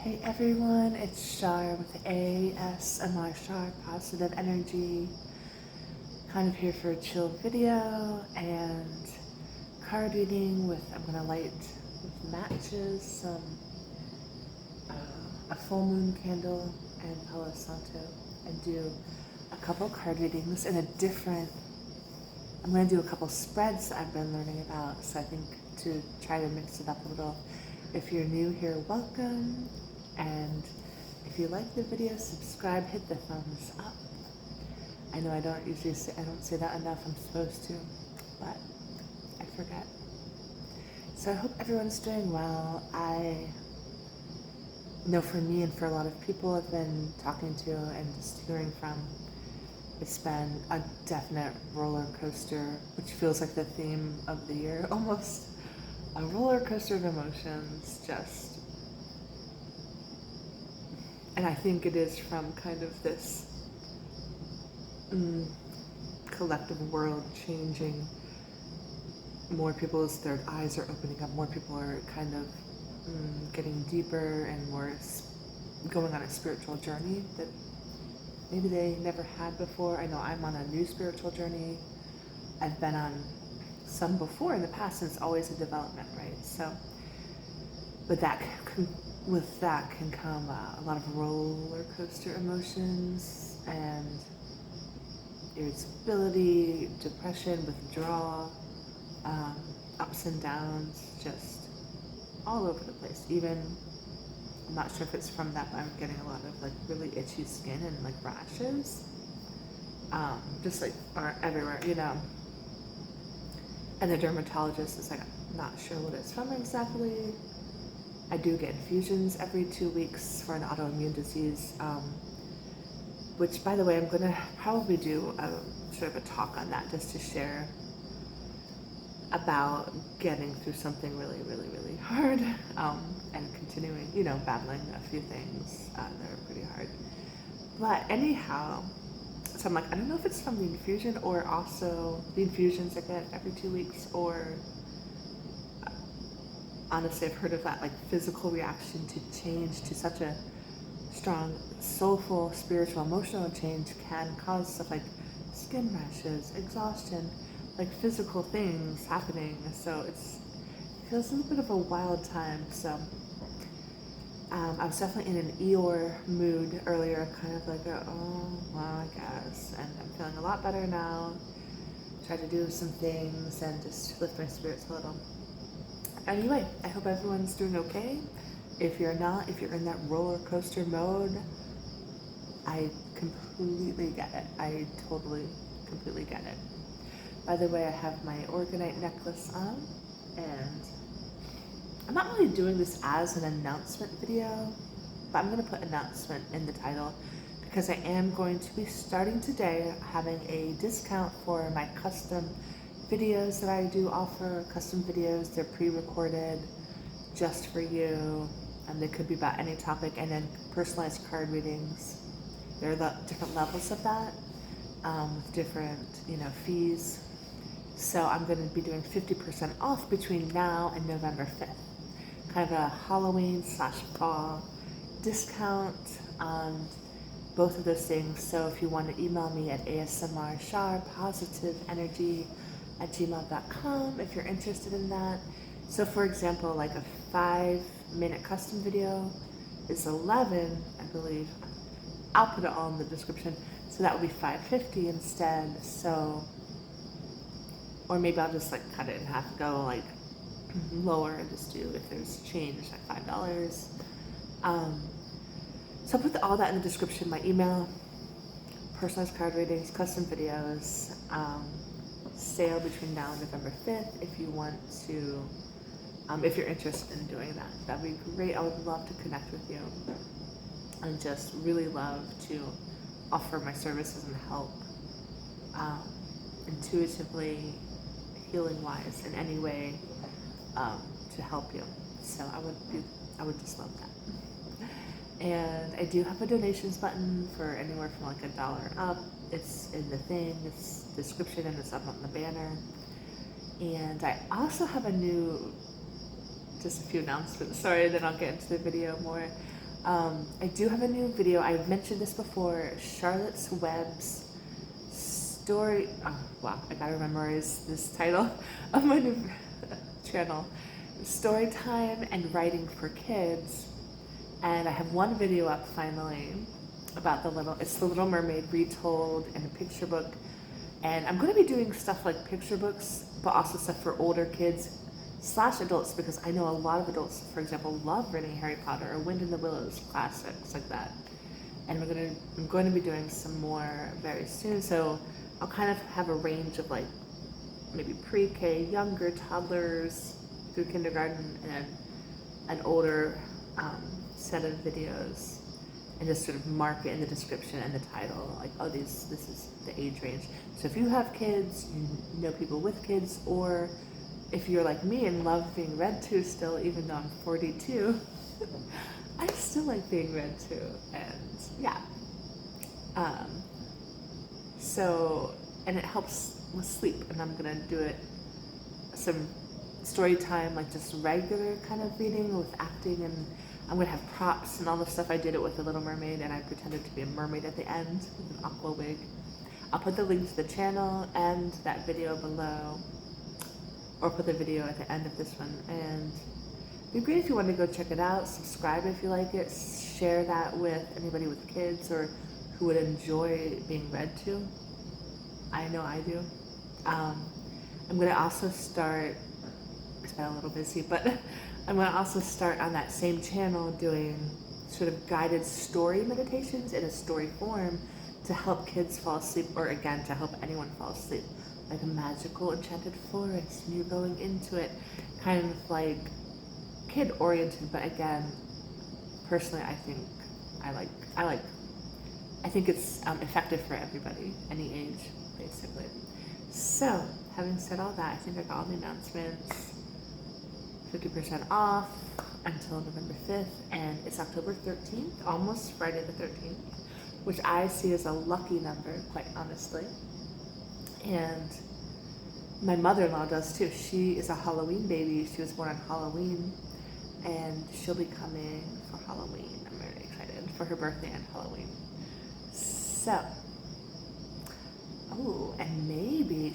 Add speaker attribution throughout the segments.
Speaker 1: Hey everyone, it's Shar with ASMR Shar Positive Energy. Kind of here for a chill video and card reading with, I'm gonna light with matches, a full moon candle and Palo Santo, and do a couple card readings in a different, I'm gonna do a couple spreads that I've been learning about, so I think to try to mix it up a little. If you're new here, welcome. And if you like the video, subscribe, hit the thumbs up. I know I don't usually say, I don't say that enough, I'm supposed to, but I forget. So I hope everyone's doing well. I know for me and for a lot of people I've been talking to and just hearing from, it's been a definite roller coaster, which feels like the theme of the year almost. A roller coaster of emotions, just. And I think it is from kind of this collective world changing. More people's, their eyes are opening up, more people are kind of getting deeper and more going on a spiritual journey that maybe they never had before. I know I'm on a new spiritual journey. I've been on some before in the past, and it's always a development, right? So, with that can come a lot of roller coaster emotions and irritability, depression, withdrawal, ups and downs, just all over the place. Even, I'm not sure if it's from that, but I'm getting a lot of like really itchy skin and like rashes, just like are everywhere, you know. And the dermatologist is like, I'm not sure what it's from exactly. I do get infusions every 2 weeks for an autoimmune disease, which, by the way, I'm going to probably do sort of a talk on that just to share about getting through something really, really, really hard, and continuing, you know, battling a few things that are pretty hard. But anyhow, so I'm like, I don't know if it's from the infusion or also the infusions I get every 2 weeks, or honestly, I've heard of that like physical reaction to change, to such a strong, soulful, spiritual, emotional change can cause stuff like skin rashes, exhaustion, like physical things happening. So it feels a little bit of a wild time. So I was definitely in an Eeyore mood earlier, kind of like, oh, well, I guess. And I'm feeling a lot better now. Try to do some things and just lift my spirits a little. Anyway, I hope everyone's doing okay. If you're not, if you're in that roller coaster mode, I completely get it. I totally, completely get it. By the way, I have my organite necklace on, and I'm not really doing this as an announcement video, but I'm going to put announcement in the title because I am going to be starting today having a discount for my custom videos that I do offer. Custom videos, they're pre-recorded just for you, and they could be about any topic, and then personalized card readings. There are different levels of that, with different, you know, fees. So I'm going to be doing 50% off between now and November 5th. Kind of a Halloween/fall discount on both of those things. So if you want to email me at asmrsharpositiveenergy@gmail.com if you're interested in that. So for example, like a 5-minute custom video is 11, I believe. I'll put it all in the description. So that would be $5.50 instead. So, or maybe I'll just like cut it in half and go like lower and just do, if there's change, like $5. So I'll put all that in the description, my email, personalized card readings, custom videos, sale between now and November 5th if you want to, if you're interested in doing that. That'd be great. I would love to connect with you and just really love to offer my services and help, intuitively, healing-wise, in any way, to help you. So I would just love that. And I do have a donations button for anywhere from like $1 up. It's in the thing, it's description, and it's up on the banner. And I also have just a few announcements, sorry, then I'll get into the video more. I do have a new video. I've mentioned this before. Charlotte's Web's story. Oh, wow, I gotta memorize this title of my new channel. Story time and writing for kids. And I have one video up finally about it's the Little Mermaid retold in a picture book. And I'm going to be doing stuff like picture books, but also stuff for older kids / adults, because I know a lot of adults, for example, love reading Harry Potter or Wind in the Willows, classics like that. And I'm going to be doing some more very soon. So I'll kind of have a range of like maybe pre-K, younger toddlers through kindergarten, and an older set of videos, and just sort of mark it in the description and the title, like, oh, this is the age range. So if you have kids, you know people with kids, or if you're like me and love being read to still, even though I'm 42, I still like being read to, and yeah. And it helps with sleep, and I'm gonna do it some story time, like just regular kind of reading with acting, and I'm gonna have props and all the stuff. I did it with The Little Mermaid, and I pretended to be a mermaid at the end with an aqua wig. I'll put the link to the channel and that video below, or put the video at the end of this one. And it'd be great if you want to go check it out, subscribe if you like it, share that with anybody with kids or who would enjoy being read to. I know I do. I'm gonna also start, it's been a little busy, but I'm going to also start on that same channel doing sort of guided story meditations in a story form to help kids fall asleep, or again, to help anyone fall asleep. Like a magical enchanted forest, and you're going into it, kind of like kid oriented, but again, personally, I think I think it's effective for everybody, any age, basically. So, having said all that, I think I got all the announcements. 50% off until November 5th, and it's October 13th, almost Friday the 13th, which I see as a lucky number, quite honestly. And my mother-in-law does too. She is a Halloween baby. She was born on Halloween, and she'll be coming for Halloween. I'm very excited for her birthday and Halloween. So, oh, and maybe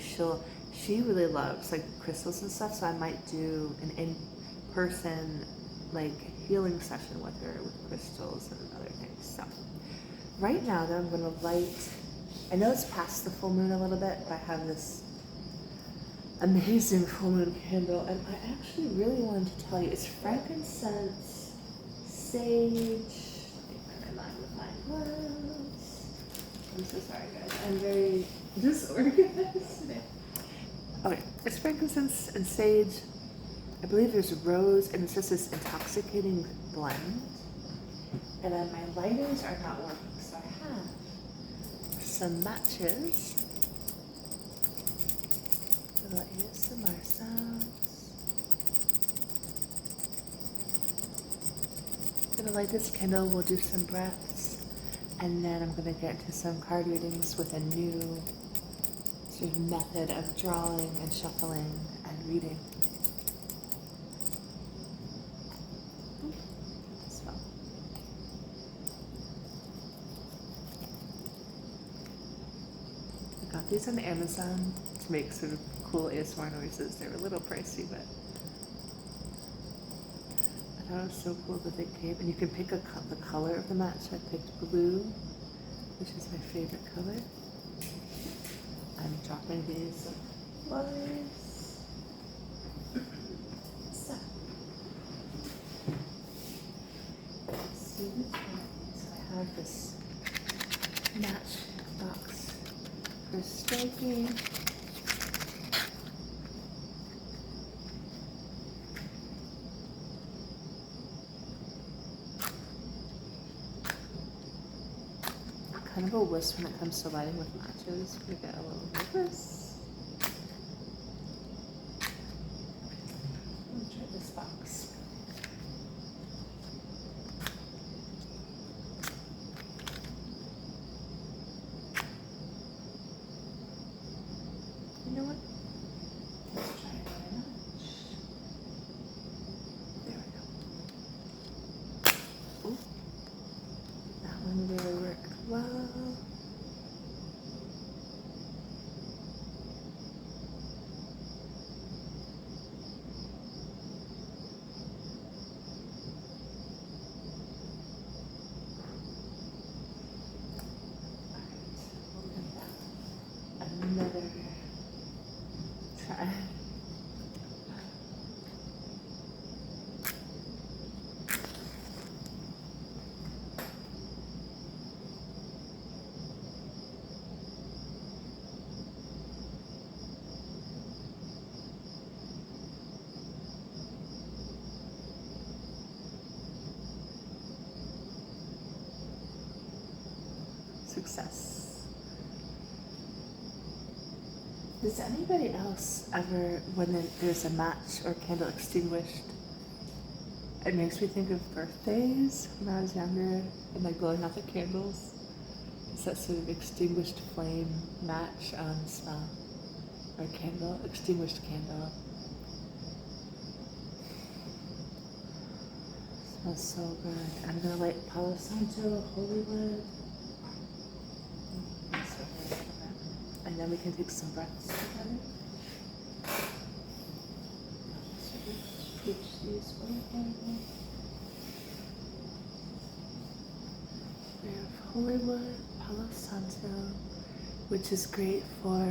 Speaker 1: she really loves like crystals and stuff, so I might do an in-person like healing session with her with crystals and other things. So right now though, I'm gonna light, I know it's past the full moon a little bit, but I have this amazing full moon candle, and I actually really wanted to tell you, it's frankincense, sage, let me find my magnifying glass. I'm so sorry guys, I'm very disorganized today. Okay, it's frankincense and sage. I believe there's rose, and it's just this intoxicating blend. And then my lighters are not working, so I have some matches. Little ASMR sounds. I'm gonna light this candle, we'll do some breaths, and then I'm gonna get into some card readings with a new sort of method of drawing and shuffling and reading. So, I got these on Amazon to make sort of cool ASMR noises. They're a little pricey, but I thought it was so cool that they came. And you can pick the color of the match. I picked blue, which is my favorite color. I'm dropping these flowers. So, let's see which one. So I have this match box for striking. Kind of a wuss when it comes to lighting with matches. We get a little nervous. Let me try this box. You know what? Let's try another match. There we go. Ooh. success. Does anybody else ever, when there's a match or candle extinguished, it makes me think of birthdays when I was younger and like blowing out the candles? It's that sort of extinguished flame match smell, or candle, extinguished candle. Smells so good. I'm gonna light Palo Santo, holy wood. And then we can take some breaths together. Switch these over. We have holy wood, Palo Santo, which is great for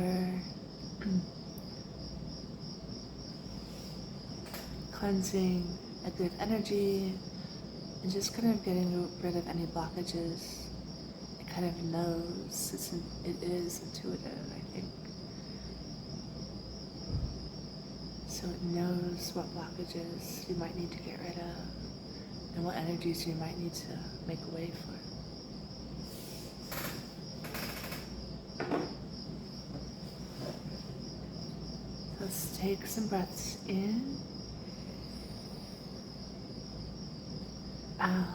Speaker 1: cleansing negative energy and just kind of getting rid of any blockages. It kind of knows, it is intuitive, I think. So it knows what blockages you might need to get rid of and what energies you might need to make way for. Let's take some breaths in, out,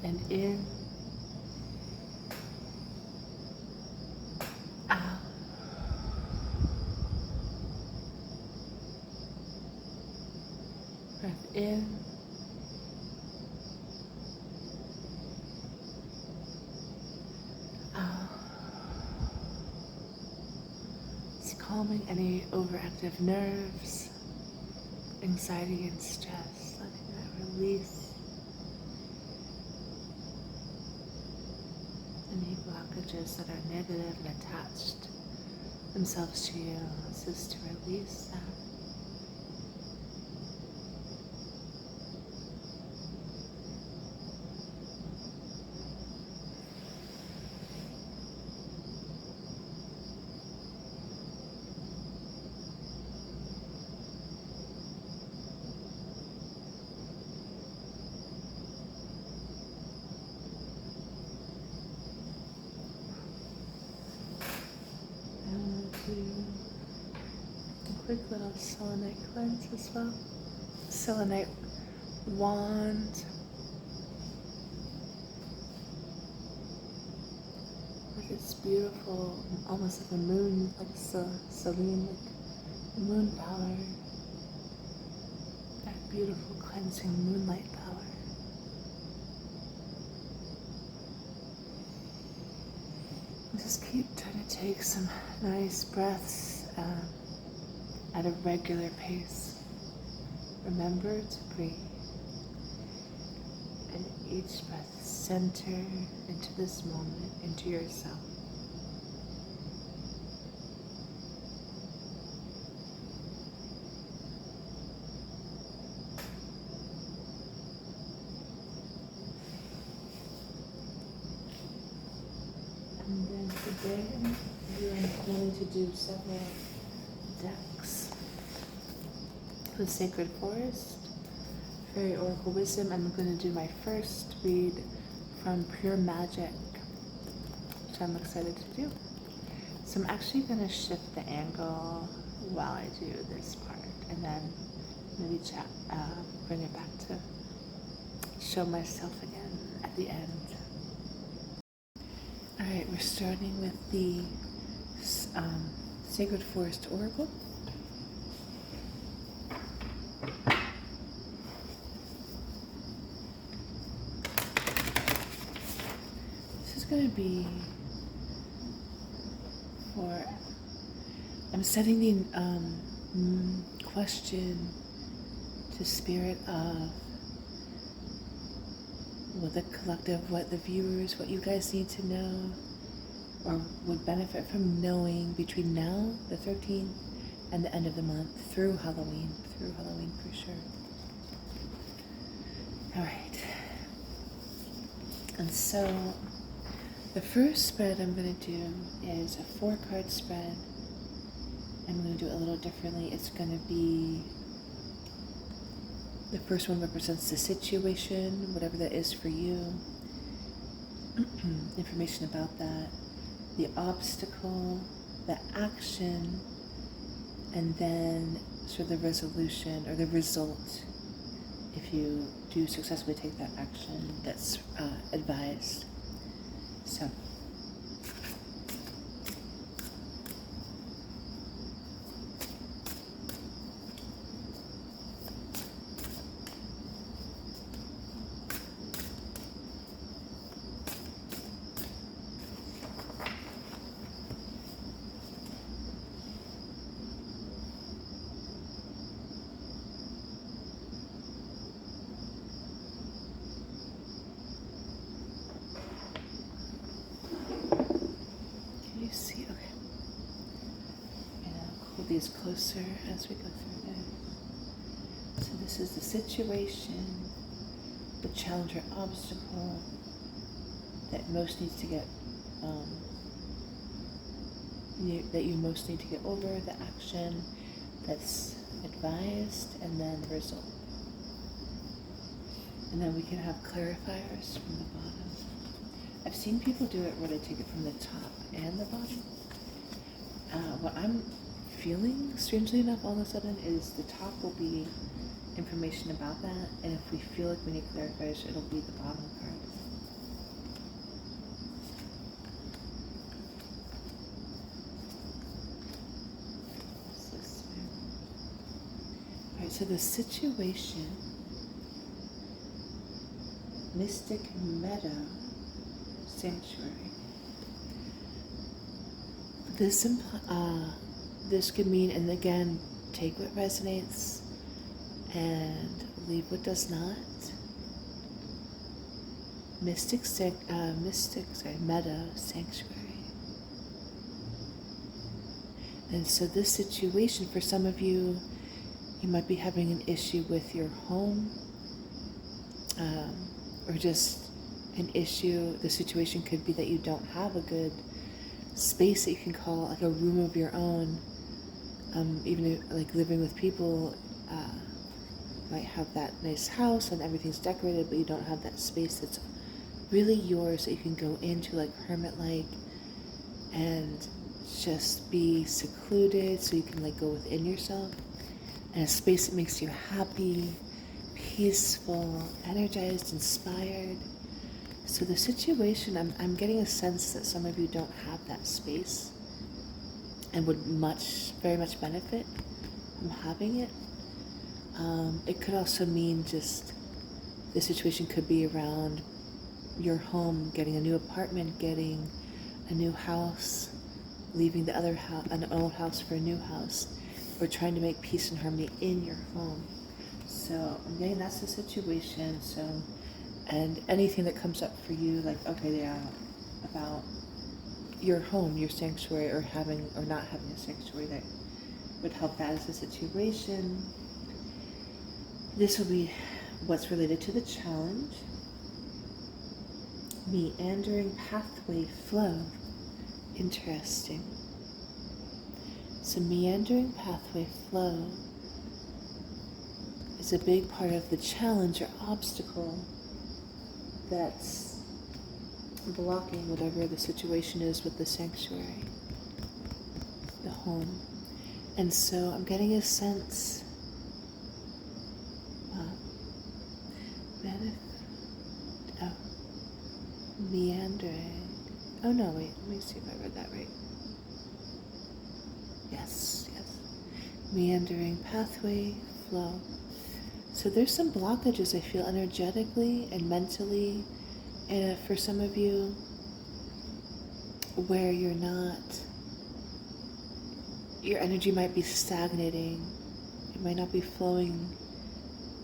Speaker 1: and in, out, breath in, calming any overactive nerves, anxiety and stress, letting that release. Any blockages that are negative and attached themselves to you, it's just to release that. A quick little selenite cleanse as well. Selenite wand with its beautiful, almost like a moon, like Celine, like moon power. That beautiful cleansing moonlight power. Just keep trying to take some nice breaths at a regular pace. Remember to breathe. And each breath center into this moment, into yourself. And then today, we are going to do several decks. The Sacred Forest, Fairy Oracle Wisdom. I'm going to do my first read from Pure Magic, which I'm excited to do. So I'm actually going to shift the angle while I do this part, and then maybe bring it back to show myself again at the end. Alright, we're starting with the Sacred Forest Oracle. This is going to be for, I'm setting the question to Spirit of what the collective, what the viewers, what you guys need to know or would benefit from knowing between now, the 13th, and the end of the month, through Halloween for sure. All right. And so the first spread I'm going to do is a 4-card spread. I'm going to do it a little differently. It's going to be The first one represents the situation, whatever that is for you. Information about that, the obstacle, the action, and then sort of the resolution or the result if you do successfully take that action that's advised. So. See, okay. And I'll hold these closer as we go through this. So this is the situation, the challenge or obstacle that most needs to get, that you most need to get over, the action that's advised, and then the result. And then we can have clarifiers from the bottom. I've seen people do it where they take it from the top and the bottom. What I'm feeling, strangely enough, all of a sudden, is the top will be information about that, and if we feel like we need clarifiers, it'll be the bottom card. Alright, so the situation, Mystic Meadow Sanctuary. This could mean, and again, take what resonates and leave what does not. Meadow Sanctuary. And so this situation, for some of you, you might be having an issue with your home, or just an issue. The situation could be that you don't have a good space that you can call like a room of your own. Even if, like living with people, might have that nice house and everything's decorated, but you don't have that space that's really yours that you can go into, like hermit-like, and just be secluded, so you can like go within yourself, and a space that makes you happy, peaceful, energized, inspired. So the situation, I'm getting a sense that some of you don't have that space and would very much benefit from having it. It could also mean just the situation could be around your home, getting a new apartment, getting a new house, leaving the other house, an old house for a new house, or trying to make peace and harmony in your home. So I'm getting that's the situation. So, and anything that comes up for you, like, okay, yeah, about your home, your sanctuary, or having or not having a sanctuary, that would help that as a situation. This will be what's related to the challenge. Meandering pathway flow. Interesting. So meandering pathway flow is a big part of the challenge or obstacle that's blocking whatever the situation is with the sanctuary, the home. And so I'm getting a sense, meandering. Oh no, wait, let me see if I read that right. Yes. Meandering pathway flow. So there's some blockages I feel energetically and mentally, and for some of you, where you're not, your energy might be stagnating. It might not be flowing.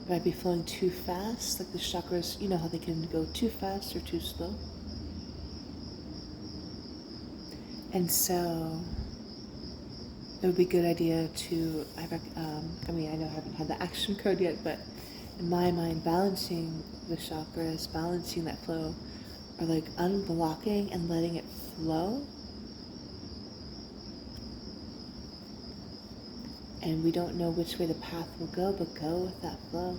Speaker 1: It might be flowing too fast, like the chakras, you know how they can go too fast or too slow. And so it would be a good idea to, I know I haven't had the action code yet, but in my mind, balancing the chakras, balancing that flow, or like unblocking and letting it flow. And we don't know which way the path will go, but go with that flow.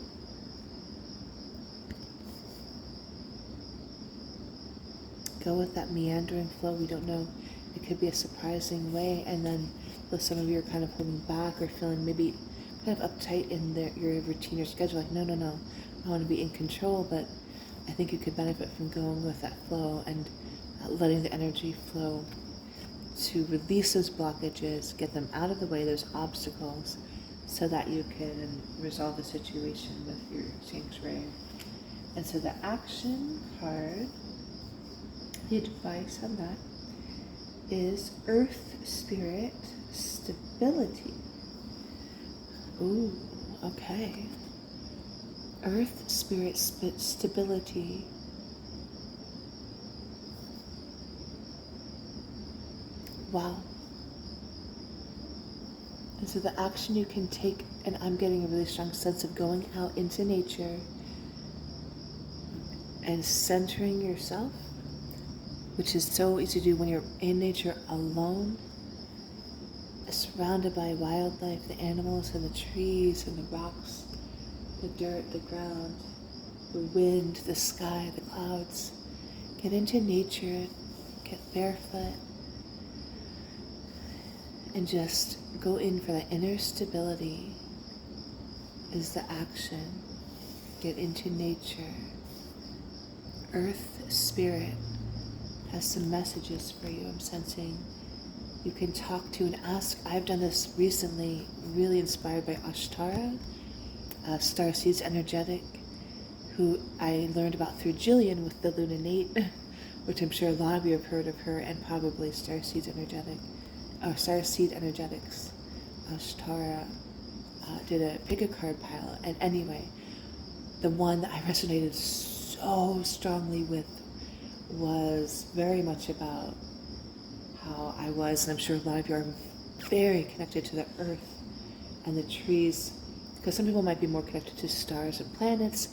Speaker 1: go with that meandering flow. We don't know. It could be a surprising way. And then though some of you are kind of holding back or feeling maybe kind of uptight in your routine or schedule, like, no, I want to be in control, but I think you could benefit from going with that flow and letting the energy flow to release those blockages, get them out of the way, those obstacles, so that you can resolve the situation with your sanctuary. And so the action card, the advice on that is Earth Spirit Stability. Ooh, okay. Earth Spirit Stability. Wow. And so the action you can take, and I'm getting a really strong sense of going out into nature and centering yourself, which is so easy to do when you're in nature alone, surrounded by wildlife, the animals and the trees and the rocks, the dirt, the ground, the wind, the sky, the clouds. Get into nature, get barefoot, and just go in for that inner stability is the action. Get into nature. Earth Spirit has some messages for you, I'm sensing. You can talk to and ask. I've done this recently, really inspired by Ashtara, Starseeds Energetic, who I learned about through Jillian with the Lunanate, which I'm sure a lot of you have heard of her, and probably Starseed Energetics. Ashtara did a pick a card pile, and anyway, the one that I resonated so strongly with was very much about how I was, and I'm sure a lot of you are very connected to the earth and the trees, because some people might be more connected to stars and planets,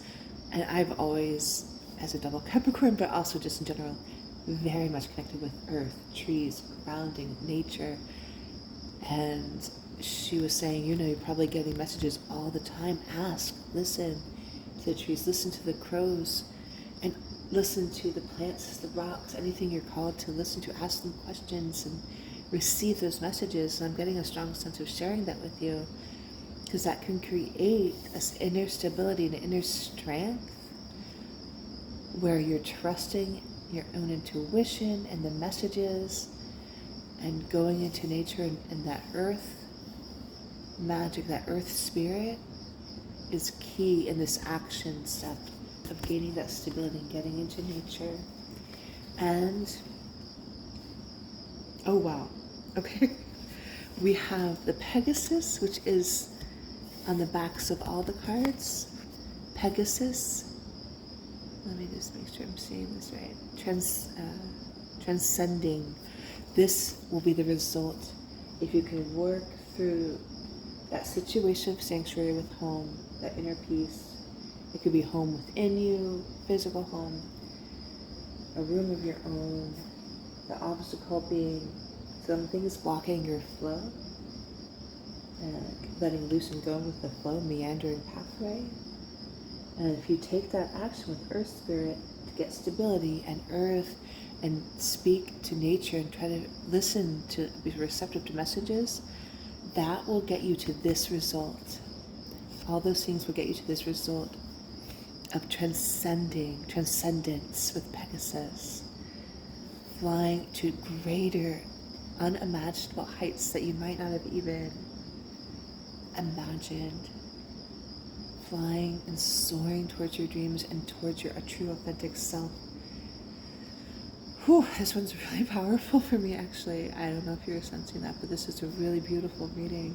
Speaker 1: and I've always, as a double Capricorn, but also just in general, very much connected with earth, trees, grounding, nature. And she was saying, you're probably getting messages all the time. Ask, listen to the trees, listen to the crows, and listen to the plants, the rocks, anything you're called to listen to. Ask them questions and receive those messages. And I'm getting a strong sense of sharing that with you, because that can create this inner stability and inner strength where you're trusting your own intuition and the messages and going into nature, and that earth magic, that earth spirit is key in this action step of gaining that stability and getting into nature. And oh wow, okay. We have the Pegasus, which is on the backs of all the cards. Pegasus, let me just make sure I'm saying this right. Transcending. This will be the result if you can work through that situation of sanctuary with home, that inner peace. It could be home within you, physical home, a room of your own, the obstacle being something is blocking your flow, and letting loose and going with the flow, meandering pathway. And if you take that action with Earth Spirit to get stability and earth and speak to nature and try to listen to, be receptive to messages, that will get you to this result. All those things will get you to this result of transcendence with Pegasus, flying to greater, unimaginable heights that you might not have even imagined, flying and soaring towards your dreams and towards your true authentic self. Whew, this one's really powerful for me, actually. I don't know if you're sensing that, but this is a really beautiful reading.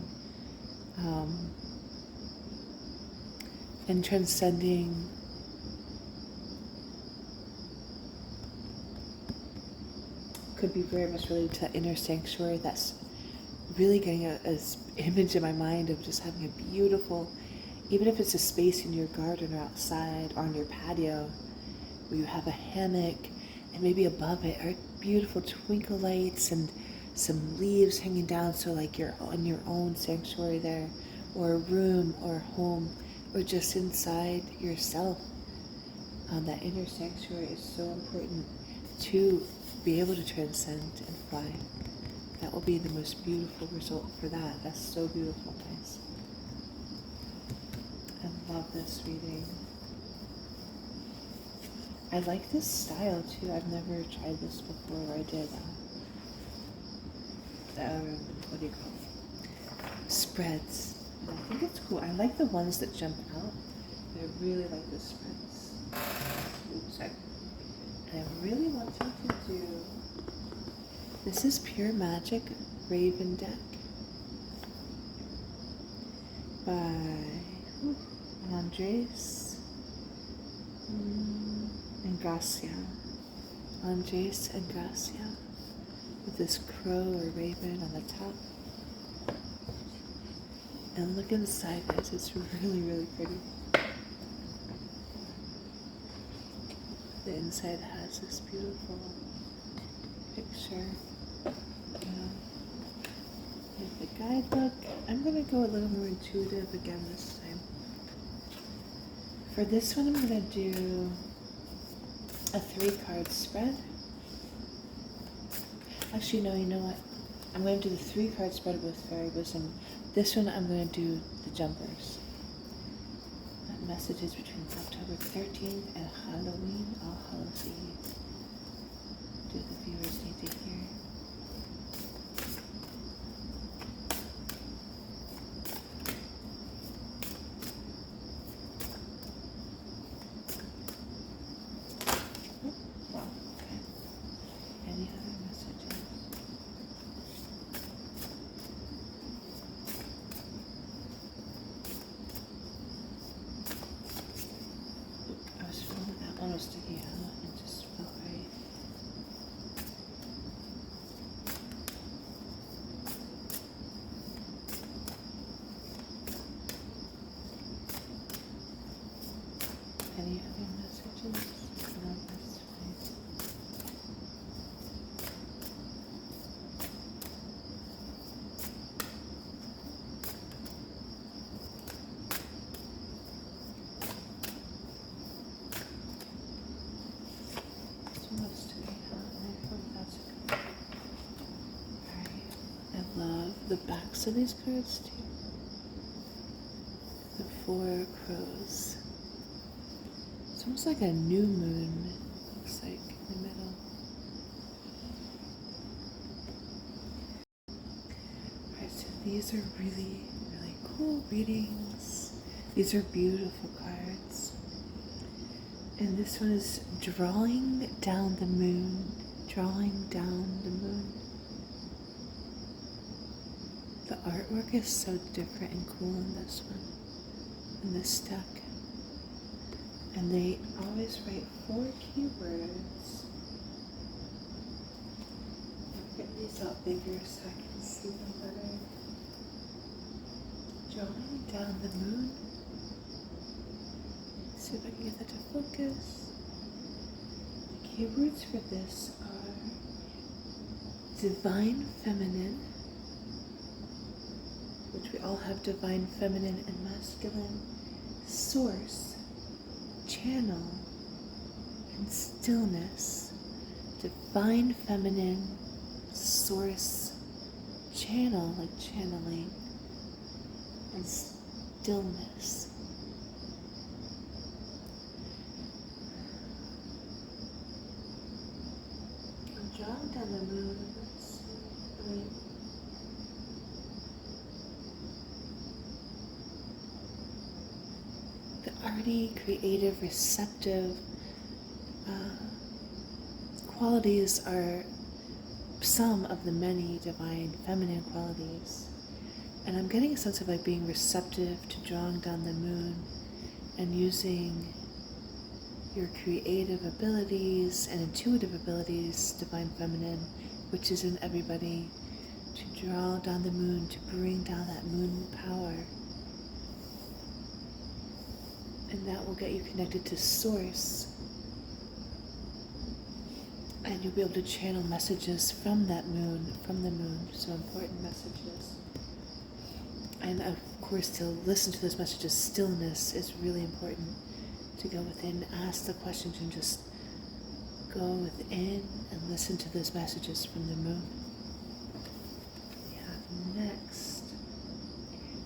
Speaker 1: And transcending could be very much related to that inner sanctuary that's really getting an image in my mind of just having a beautiful, even if it's a space in your garden or outside or on your patio, where you have a hammock and maybe above it are beautiful twinkle lights and some leaves hanging down, so like you're on your own sanctuary there, or a room or a home, or just inside yourself. That inner sanctuary is so important. to be able to transcend and fly. That will be the most beautiful result for that. That's so beautiful, guys. I love this reading. I like this style too. I've never tried this before. I did. What do you call it? Spreads. And I think it's cool. I like the ones that jump out. I really like the spreads. Oops, sorry. And I really want you to do. This is Pure Magic Raven Deck by Andres and Gracia. Andres and Gracia with this crow or raven on the top. And look inside, guys. It's really, really pretty. The inside has this beautiful picture. With the guidebook, I'm going to go a little more intuitive again this time. For this one, I'm going to do a 3-card spread. Actually, no, you know what? I'm going to do the 3-card spread with Fairy Wisdom. This one, I'm going to do the jumpers. Messages between October 13th and Halloween, All Hallows Eve. Do the viewers need to hear? Okay. Any other messages? I was feeling that one was sticking out and just felt right. Any other messages? No, that's fine. So much to be out, and I feel that's good. Alright. I love the backs of these cards too. The 4 crows. It's almost like a new moon, looks like, in the middle. Alright, so these are really, really cool readings. These are beautiful cards. And this one is drawing down the moon. Drawing down the moon. The artwork is so different and cool in this one. In this deck. And they always write 4 keywords. I'll get these out bigger so I can see them better. Drawing down the moon. Let's see if I can get that to focus. The keywords for this are divine feminine, which we all have divine feminine and masculine, source, channel, and stillness. Divine feminine, source, channel, like channeling, and stillness. I'm drawing down the moon. The arty, creative, receptive qualities are some of the many divine feminine qualities. And I'm getting a sense of like being receptive to drawing down the moon and using your creative abilities and intuitive abilities, divine feminine, which is in everybody, to draw down the moon, to bring down that moon power. And that will get you connected to source. And you'll be able to channel messages from that moon, from the moon, so important messages. And of course, to listen to those messages, stillness is really important. To go within, ask the questions, and just go within and listen to those messages from the moon. We have next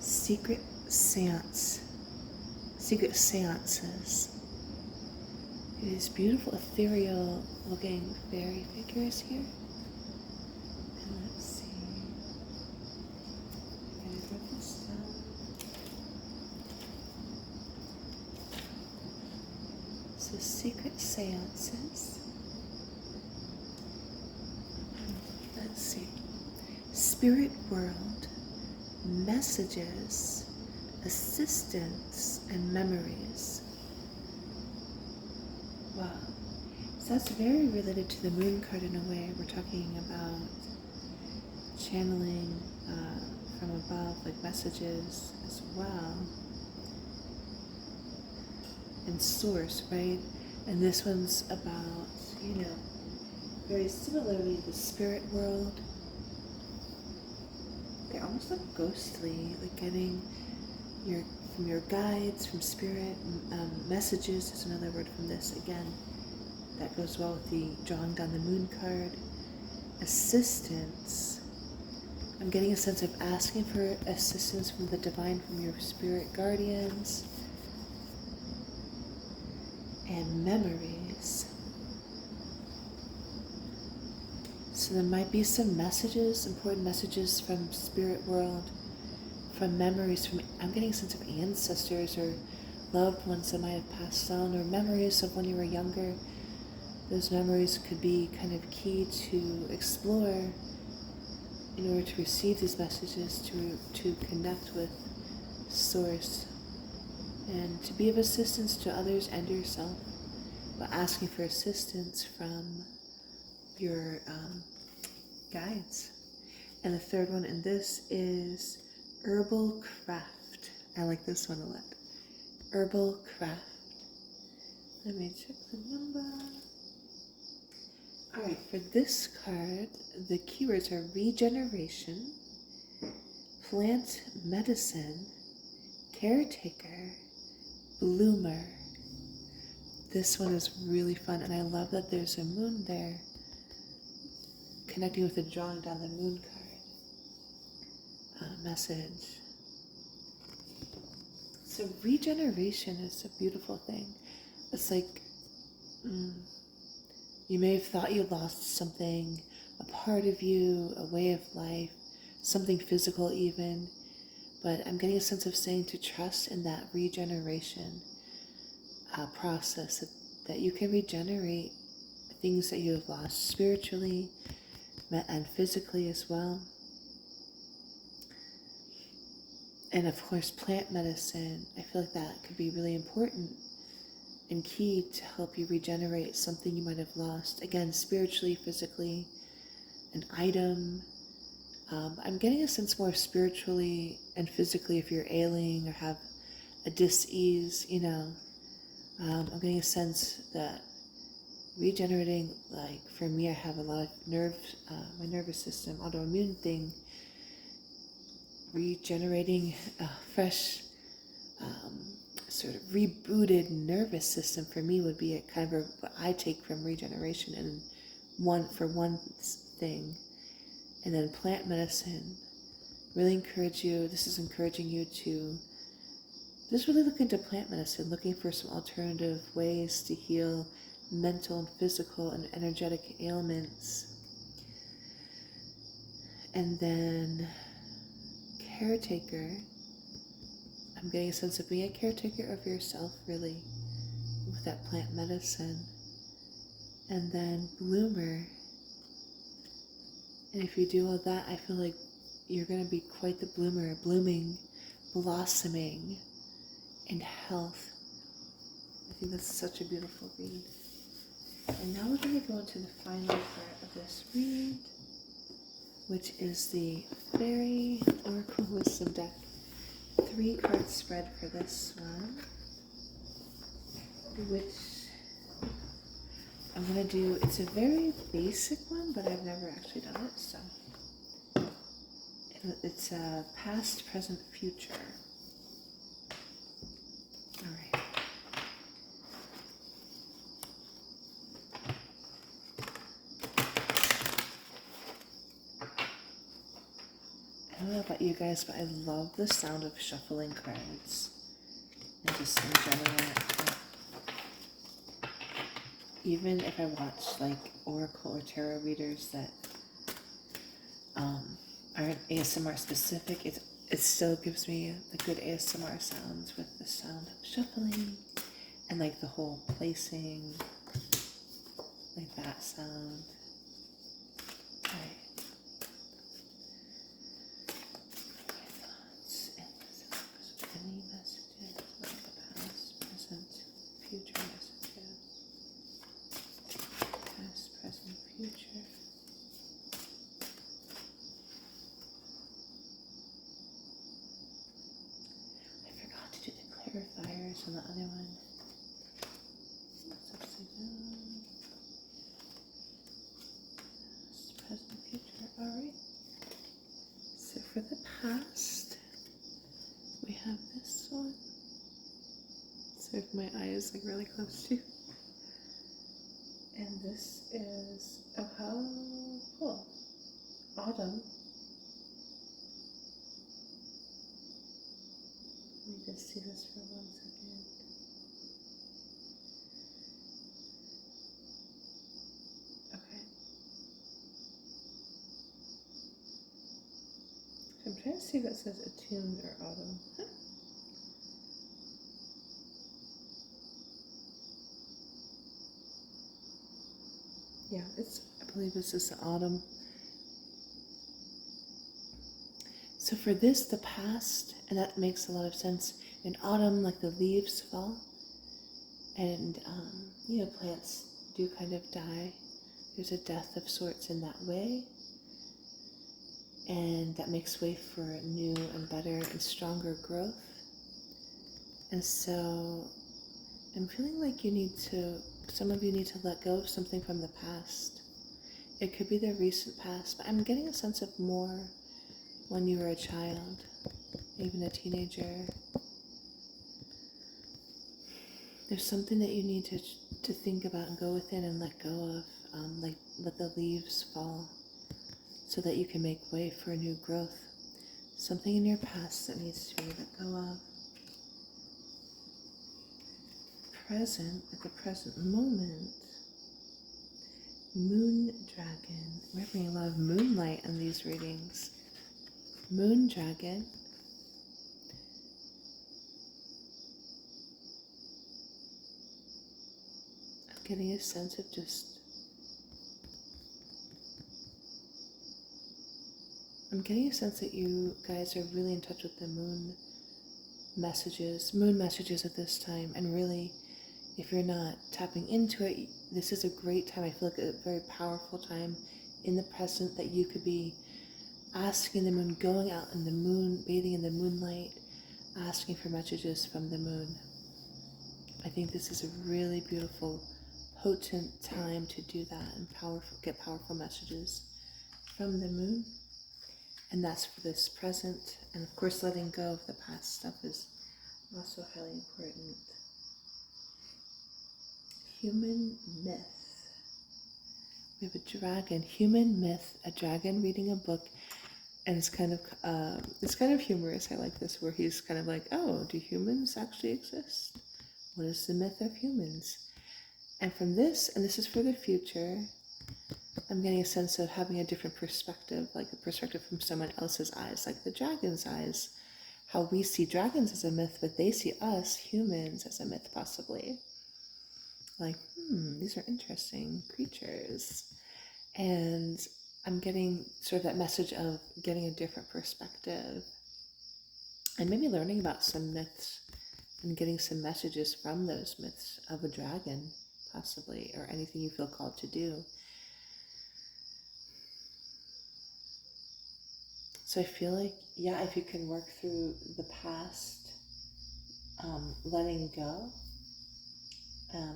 Speaker 1: secret seances. These beautiful ethereal looking fairy figures here. And let's see. I'm gonna write this down. So secret seances. Let's see. Spirit world, messages, assistance, and memories. Wow. So that's very related to the moon card in a way. We're talking about channeling from above, like messages as well. And source, right? And this one's about, very similarly the spirit world. They're almost like ghostly, like getting from your guides, from spirit. Messages is another word from this. Again, that goes well with the drawing down the moon card. Assistance. I'm getting a sense of asking for assistance from the divine, from your spirit guardians. And memories. So there might be some messages, important messages from spirit world, from memories, I'm getting a sense of ancestors or loved ones that might have passed on, or memories of when you were younger. Those memories could be kind of key to explore in order to receive these messages, to connect with Source, and to be of assistance to others and yourself, but asking for assistance from your guides. And the third one in this is herbal craft. I like this one a lot. Herbal craft. Let me check the number. All right, for this card, the keywords are regeneration, plant medicine, caretaker, bloomer. This one is really fun, and I love that there's a moon there, connecting with the drawing down the moon card message. So regeneration is a beautiful thing. It's like you may have thought you lost something, a part of you, a way of life, something physical even, but I'm getting a sense of saying to trust in that regeneration process, that you can regenerate things that you have lost spiritually and physically as well. And of course, plant medicine, I feel like that could be really important and key to help you regenerate something you might have lost. Again, spiritually, physically, an item. I'm getting a sense more spiritually and physically if you're ailing or have a dis-ease, I'm getting a sense that regenerating, like for me, I have a lot of my nervous system, autoimmune thing. Regenerating a fresh, sort of rebooted nervous system for me would be a kind of what I take from regeneration, and one thing. And then plant medicine, really encourage you, this is encouraging you to just really look into plant medicine, looking for some alternative ways to heal mental and physical and energetic ailments. And then caretaker, I'm getting a sense of being a caretaker of yourself, really, with that plant medicine. And then bloomer, and if you do all that, I feel like you're going to be quite the bloomer, blooming, blossoming in health. I think that's such a beautiful read. And now we're going to go into the final part of this read, which is the Fairy Oracle Wisdom deck. 3-card spread for this one, which I'm going to do. It's a very basic one, but I've never actually done it, so it's a past, present, future. All right. don't know about you guys, but I love the sound of shuffling cards. And just in general, even if I watch like oracle or tarot readers that aren't ASMR specific, it still gives me a good ASMR sounds with the sound of shuffling and like the whole placing, like that sound. Okay. Any messages about the past, present, future messages? Past, present, future. I forgot to do the clarifiers on the other one. That's upside down. Past, present, future. Alright. So for the past, we have this one. So if my eye is like really close to. And this is, oh how cool. Autumn. Let me just see this for 1 second. Okay. So I'm trying to see if it says attuned or autumn. Huh? Yeah, I believe this is the autumn. So for this, the past, and that makes a lot of sense. In autumn, like the leaves fall, and plants do kind of die. There's a death of sorts in that way, and that makes way for new and better and stronger growth. And so I'm feeling like some of you need to let go of something from the past. It could be the recent past, but I'm getting a sense of more when you were a child, even a teenager. There's something that you need to think about and go within and let go of, like let the leaves fall so that you can make way for a new growth. Something in your past that needs to be let go of. Present, at the present moment, Moon Dragon. We're having a lot of moonlight in these readings. Moon Dragon. I'm getting a sense of I'm getting a sense that you guys are really in touch with the moon messages at this time, and really, if you're not tapping into it, this is a great time. I feel like a very powerful time in the present that you could be asking the moon, going out in the moon, bathing in the moonlight, asking for messages from the moon. I think this is a really beautiful, potent time to do that and get powerful messages from the moon. And that's for this present. And of course, letting go of the past stuff is also highly important. Human myth. We have a dragon, human myth, a dragon reading a book, and it's kind of humorous. I like this, where he's kind of like, oh, do humans actually exist? What is the myth of humans? And from this, and this is for the future, I'm getting a sense of having a different perspective, like a perspective from someone else's eyes, like the dragon's eyes. How we see dragons as a myth, but they see us, humans, as a myth, possibly. Like, these are interesting creatures. And I'm getting sort of that message of getting a different perspective and maybe learning about some myths and getting some messages from those myths of a dragon, possibly, or anything you feel called to do. So I feel like, if you can work through the past, letting go,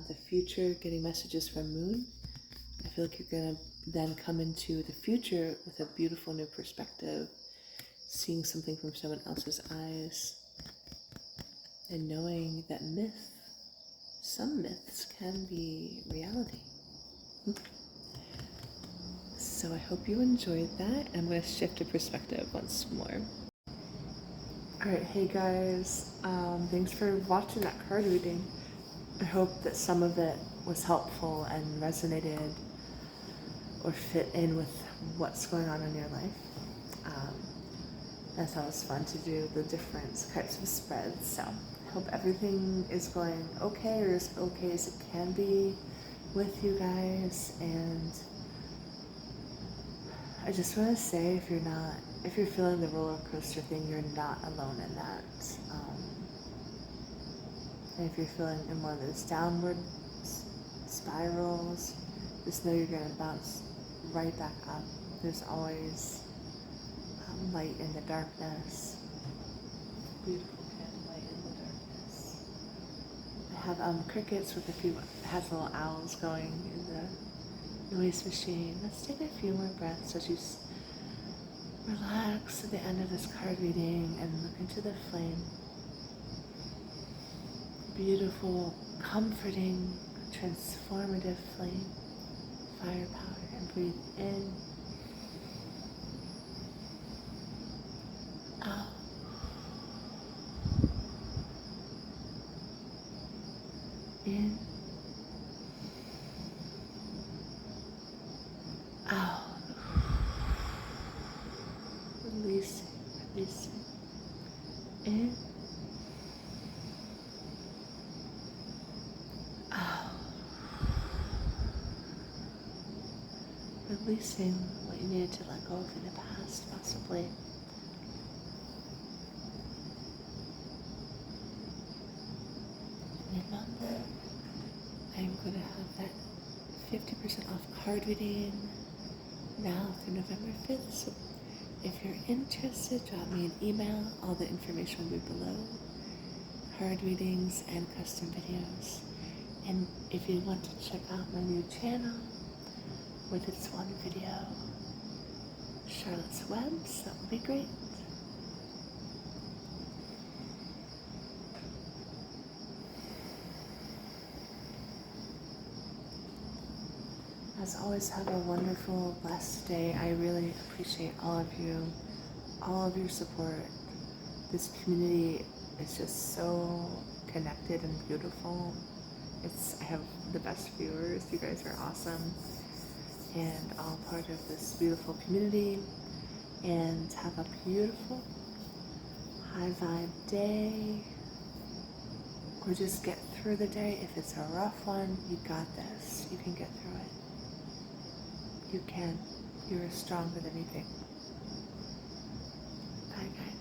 Speaker 1: the future, getting messages from Moon, I feel like you're going to then come into the future with a beautiful new perspective, seeing something from someone else's eyes, and knowing that some myths can be reality. So So I hope you enjoyed that. I'm going to shift to perspective once more. Alright, hey guys, thanks for watching that card reading. I hope that some of it was helpful and resonated or fit in with what's going on in your life. I thought it was fun to do the different types of spreads, so I hope everything is going okay, or as okay as it can be with you guys. And I just want to say, if you're feeling the roller coaster thing, you're not alone in that. And if you're feeling in one of those downward spirals, just know you're going to bounce right back up. There's always light in the darkness. Beautiful candlelight in the darkness. I have crickets with has little owls going in the noise machine. Let's take a few more breaths as you relax at the end of this card reading and look into the flame. Beautiful, comforting, transformative flame, firepower, and breathe in, out, in, out, releasing, in, out, releasing what you needed to let go of in the past, possibly. Remember, I'm going to have that 50% off card reading now through November 5th. So if you're interested, drop me an email. All the information will be below. Card readings and custom videos. And if you want to check out my new channel with its one video, Charlotte's Webs, that would be great. As always, have a wonderful, blessed day. I really appreciate all of you, all of your support. This community is just so connected and beautiful. I have the best viewers. You guys are awesome, and all part of this beautiful community. And have a beautiful, high vibe day, or just get through the day. If it's a rough one, you got this. You can get through it. You can. You're stronger than you think.